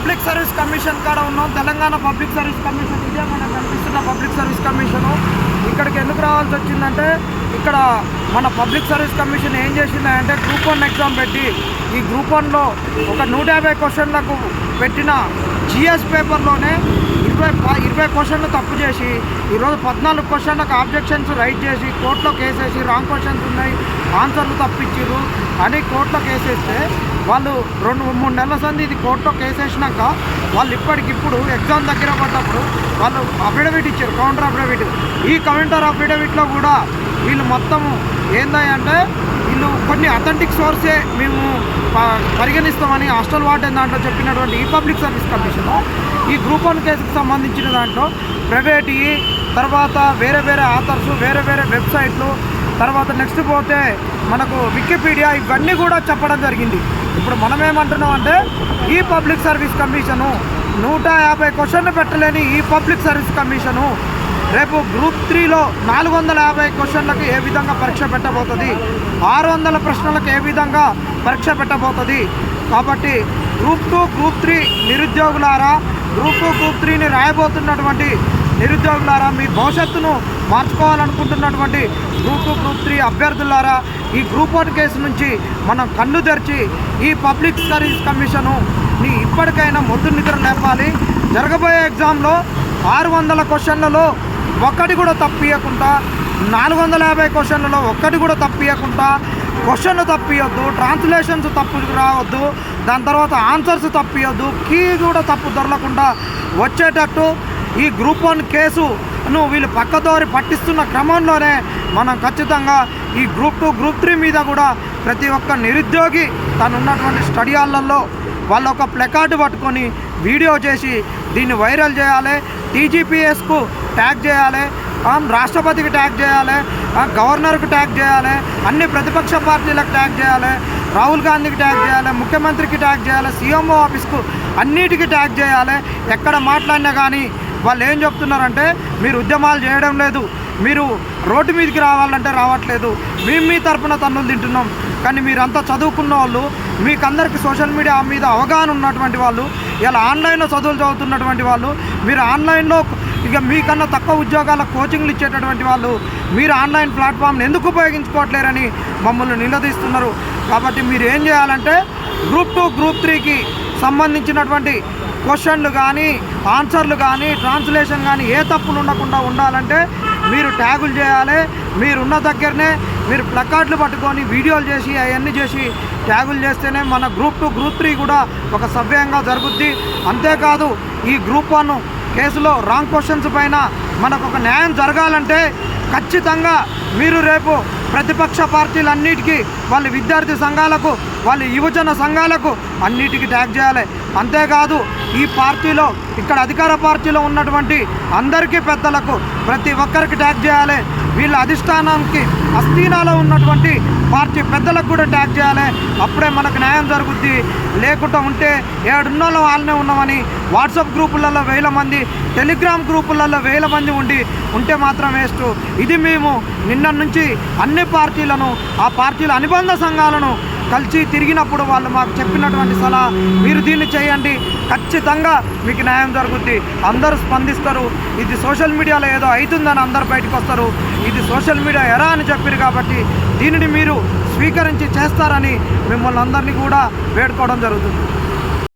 Public service commission కాడ ఉన్నాం. Telangana public service commission ఇదే మనకు కనిపిస్తున్న పబ్లిక్ సర్వీస్ కమిషను. ఇక్కడికి ఎందుకు రావాల్సి వచ్చిందంటే ఇక్కడ మన పబ్లిక్ సర్వీస్ కమిషన్ ఏం చేసిందంటే గ్రూప్ 1 ఎగ్జామ్ పెట్టి ఈ గ్రూప్ 1లో ఒక 150 క్వశ్చన్లకు పెట్టిన జిఎస్ పేపర్లోనే 20 క్వశ్చన్లు తప్పు చేసి ఈరోజు 14 క్వశ్చన్లకు ఆబ్జెక్షన్స్ రైట్ చేసి కోర్టులో కేసేసి రాంగ్ క్వశ్చన్స్ ఉన్నాయి, ఆన్సర్లు తప్పించారు అని కోర్టులో కేసేస్తే వాళ్ళు 2-3 నెలల సంది ఇది కోర్టులో కేసేసినాక వాళ్ళు ఇప్పటికిప్పుడు ఎగ్జామ్ దగ్గర పడ్డప్పుడు వాళ్ళు అఫిడవిట్ ఇచ్చారు, కౌంటర్ అఫిడవిట్. ఈ కౌంటర్ అఫిడవిట్లో కూడా వీళ్ళు మొత్తము ఏందంటే వీళ్ళు కొన్ని అథెంటిక్ సోర్సే మేము పరిగణిస్తామని హాస్టల్ వార్డెన్ దాంట్లో చెప్పినటువంటి ఈ పబ్లిక్ సర్వీస్ కమిషన్ ఈ గ్రూప్ 1 కేసుకు సంబంధించిన దాంట్లో ప్రైవేట్ తర్వాత వేరే ఆథర్స్ వేరే వెబ్సైట్లు తర్వాత నెక్స్ట్ పోతే మనకు వికీపీడియా ఇవన్నీ కూడా చెప్పడం జరిగింది. ఇప్పుడు మనం ఏమంటున్నాం అంటే ఈ పబ్లిక్ సర్వీస్ కమిషను 150 క్వశ్చన్లు పెట్టలేని ఈ పబ్లిక్ సర్వీస్ కమిషను రేపు గ్రూప్ 3లో 450 క్వశ్చన్లకు ఏ విధంగా పరీక్ష పెట్టబోతుంది, 600 ప్రశ్నలకు ఏ విధంగా పరీక్ష పెట్టబోతుంది. కాబట్టి గ్రూప్ 2 గ్రూప్ 3 నిరుద్యోగులారా, గ్రూప్ 2 గ్రూప్ 3ని రాయబోతున్నటువంటి నిరుద్యోగులారా, మీ భవిష్యత్తును మార్చుకోవాలనుకుంటున్నటువంటి గ్రూప్ 2 గ్రూప్ 3 అభ్యర్థులారా, ఈ గ్రూప్ 1 కేసు నుంచి మనం కన్ను తెరిచి ఈ పబ్లిక్ సర్వీస్ కమిషనుని ఇప్పటికైనా మొద్దు నిద్ర లేపాలి. జరగబోయే ఎగ్జామ్లో 600 క్వశ్చన్లలో ఒక్కటి కూడా తప్పియకుండా, 450 క్వశ్చన్లలో ఒక్కటి కూడా తప్పియకుండా, క్వశ్చన్లు తప్పియొద్దు, ట్రాన్స్లేషన్స్ తప్పు రావద్దు, దాని తర్వాత ఆన్సర్స్ తప్పియొద్దు, కీ కూడా తప్పు దొరకకుండా వచ్చేటట్టు ఈ గ్రూప్ 1 కేసును వీళ్ళు పక్కదోరి పట్టిస్తున్న క్రమంలోనే మనం ఖచ్చితంగా ఈ గ్రూప్ 2 గ్రూప్ 3 మీద కూడా ప్రతి ఒక్క నిరుద్యోగి తను ఉన్నటువంటి స్టడీ హాళ్ళల్లో వాళ్ళ ఒక ప్లకార్డు పట్టుకొని వీడియో చేసి దీన్ని వైరల్ చేయాలి, టీజీపీఎస్కు ట్యాగ్ చేయాలి, రాష్ట్రపతికి ట్యాగ్ చేయాలి, గవర్నర్కి ట్యాగ్ చేయాలి, అన్ని ప్రతిపక్ష పార్టీలకు ట్యాగ్ చేయాలి, రాహుల్ గాంధీకి ట్యాగ్ చేయాలి, ముఖ్యమంత్రికి ట్యాగ్ చేయాలి, సీఎంఓ ఆఫీస్కు అన్నిటికీ ట్యాగ్ చేయాలి. ఎక్కడ మాట్లాడినా కానీ వాళ్ళు ఏం చెప్తున్నారంటే మీరు ఉద్యమాలు చేయడం లేదు, మీరు రోడ్డు మీదకి రావాలంటే రావట్లేదు, మేము మీ తరపున తన్నులు తింటున్నాం. కానీ మీరంతా చదువుకున్న వాళ్ళు, మీకందరికీ సోషల్ మీడియా మీద అవగాహన ఉన్నటువంటి వాళ్ళు, ఇలా ఆన్లైన్లో చదువులు చదువుతున్నటువంటి వాళ్ళు, మీరు ఆన్లైన్లో ఇక మీకన్నా తక్కువ ఉద్యోగాల కోచింగ్లు ఇచ్చేటటువంటి వాళ్ళు, మీరు ఆన్లైన్ ప్లాట్ఫామ్ని ఎందుకు ఉపయోగించుకోవట్లేరని మమ్మల్ని నిలదీస్తున్నారు. కాబట్టి మీరు ఏం చేయాలంటే గ్రూప్ 2 గ్రూప్ 3కి సంబంధించినటువంటి క్వశ్చన్లు కానీ ఆన్సర్లు కానీ ట్రాన్స్లేషన్ కానీ ఏ తప్పులు ఉండకుండా ఉండాలంటే మీరు ట్యాగులు చేయాలి. మీరున్న దగ్గరనే మీరు ప్లకార్డులు పట్టుకొని వీడియోలు చేసి అవన్నీ చేసి ట్యాగులు చేస్తేనే మన గ్రూప్ 2 గ్రూప్ 3 కూడా ఒక సవ్యంగా జరుగుద్ది. అంతేకాదు ఈ గ్రూప్ 1 కేసులో రాంగ్ క్వశ్చన్స్ పైన మనకు ఒక న్యాయం జరగాలంటే ఖచ్చితంగా మీరు రేపు ప్రతిపక్ష పార్టీలన్నిటికీ, వాళ్ళ విద్యార్థి సంఘాలకు, వాళ్ళ యువజన సంఘాలకు అన్నిటికీ ట్యాగ్ చేయాలి. అంతేకాదు ఈ పార్టీలో ఇక్కడ అధికార పార్టీలో ఉన్నటువంటి అందరికీ పెద్దలకు ప్రతి ఒక్కరికి ట్యాగ్ చేయాలి. వీళ్ళ అధిష్టానానికి అస్థీనాలో ఉన్నటువంటి పార్టీ పెద్దలకు కూడా ట్యాగ్ చేయాలి. అప్పుడే మనకు న్యాయం జరుగుద్ది. లేకుండా ఉంటే ఏడున్నోళ్ళ వాళ్ళనే ఉన్నామని వాట్సాప్ గ్రూపులలో 1000 మంది, టెలిగ్రామ్ గ్రూపులలో 1000 మంది ఉంటే మాత్రం వేస్ట్. ఇది మేము నిన్న నుంచి అన్ని పార్టీలను, ఆ పార్టీల అనుబంధ సంఘాలను కలిసి తిరిగినప్పుడు వాళ్ళు మాకు చెప్పినటువంటి సలహా మీరు దీన్ని చేయండి, ఖచ్చితంగా మీకు న్యాయం జరుగుద్ది. అందరూ స్పందిస్తారు. ఇది సోషల్ మీడియాలో ఏదో అవుతుందని అందరు బయటకు వస్తారు. ఇది సోషల్ మీడియా ఎరా అని చెప్పారు. కాబట్టి దీనిని మీరు స్వీకరించి చేస్తారని మిమ్మల్ని అందరినీ కూడా వేడుకోవడం జరుగుతుంది.